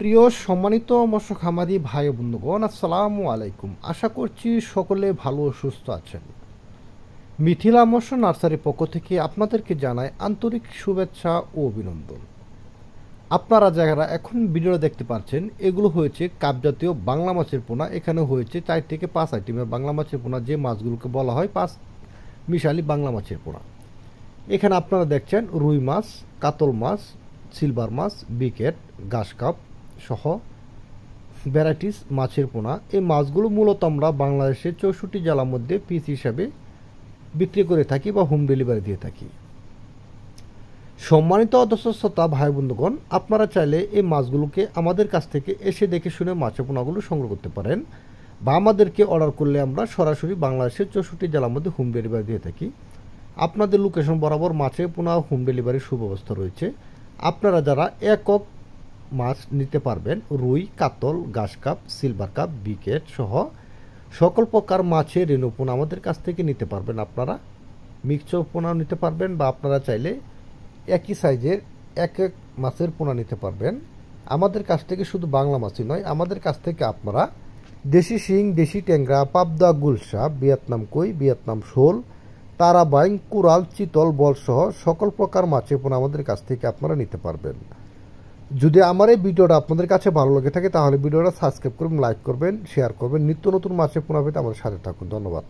প্রিয় সম্মানিত মৎস্য খামারি ভাই বন্ধুগণ, আসসালামু আলাইকুম। আশা করছি সকলে ভালো ও সুস্থ আছেন। মিথিলা মৎস্য নার্সারির পক্ষ থেকে আপনাদেরকে জানাই আন্তরিক শুভেচ্ছা ও অভিনন্দন। আপনারা যারা এখন ভিডিও দেখতে পাচ্ছেন, এগুলো হয়েছে কাপজাতীয় বাংলা মাছের পোনা। এখানে হয়েছে 4 থেকে 5 আইটেমের বাংলা মাছের পোনা, যে মাছগুলোকে বলা হয় 5 মিশালি বাংলা মাছের পোনা। এখানে আপনারা দেখছেন রুই মাছ, কাতল মাছ, সিলভার মাছ, বিকেট, ঘাস কাপ সহ ভ্যারাইটিস মাছের পোনা। এই মাছগুলো মূলত আমরা বাংলাদেশের 64 জেলার মধ্যে পিস হিসাবে বিক্রি করে থাকি বা হোম ডেলিভারি দিয়ে থাকি। সম্মানিত দর্শক ভাই বন্ধুগণ, আপনারা চাইলে এই মাছগুলোকে আমাদের কাছ থেকে এসে দেখে শুনে মাছের পোনাগুলো সংগ্রহ করতে পারেন, বা আমাদেরকে অর্ডার করলে আমরা সরাসরি বাংলাদেশের 64 জেলার মধ্যে হোম ডেলিভারি দিয়ে থাকি। আপনাদের লোকেশন বরাবর মাছের পোনা হোম ডেলিভারির সুব্যবস্থা রয়েছে। আপনারা যারা একক মাছ নিতে পারবেন, রুই, কাতল, ঘাস কাপ, সিলভার কাপ, বিকেট সহ সকল প্রকার মাছের রেণু পোনা আমাদের কাছ থেকে নিতে পারবেন। আপনারা মিক্সচার পোনাও নিতে পারবেন, বা আপনারা চাইলে একই সাইজের এক এক মাছের পোনা নিতে পারবেন। আমাদের কাছ থেকে শুধু বাংলা মাছই নয়, আমাদের কাছ থেকে আপনারা দেশি শিং, দেশি ট্যাংরা, পাবদা, গুলশা, ভিয়েতনাম কই, ভিয়েতনাম শোল, তারাবাইং, কুরাল, চিতল, বল সহ সকল প্রকার মাছের পোনা আমাদের কাছ থেকে আপনারা নিতে পারবেন। যদি আমার এই ভিডিওটা আপনাদের কাছে ভালো লেগে থাকে, তাহলে ভিডিওটা সাবস্ক্রাইব করবেন, লাইক করবেন, শেয়ার করবেন। নিত্য নতুন মাছের পোনা পেতে আমাদের সাথে থাকুন। ধন্যবাদ।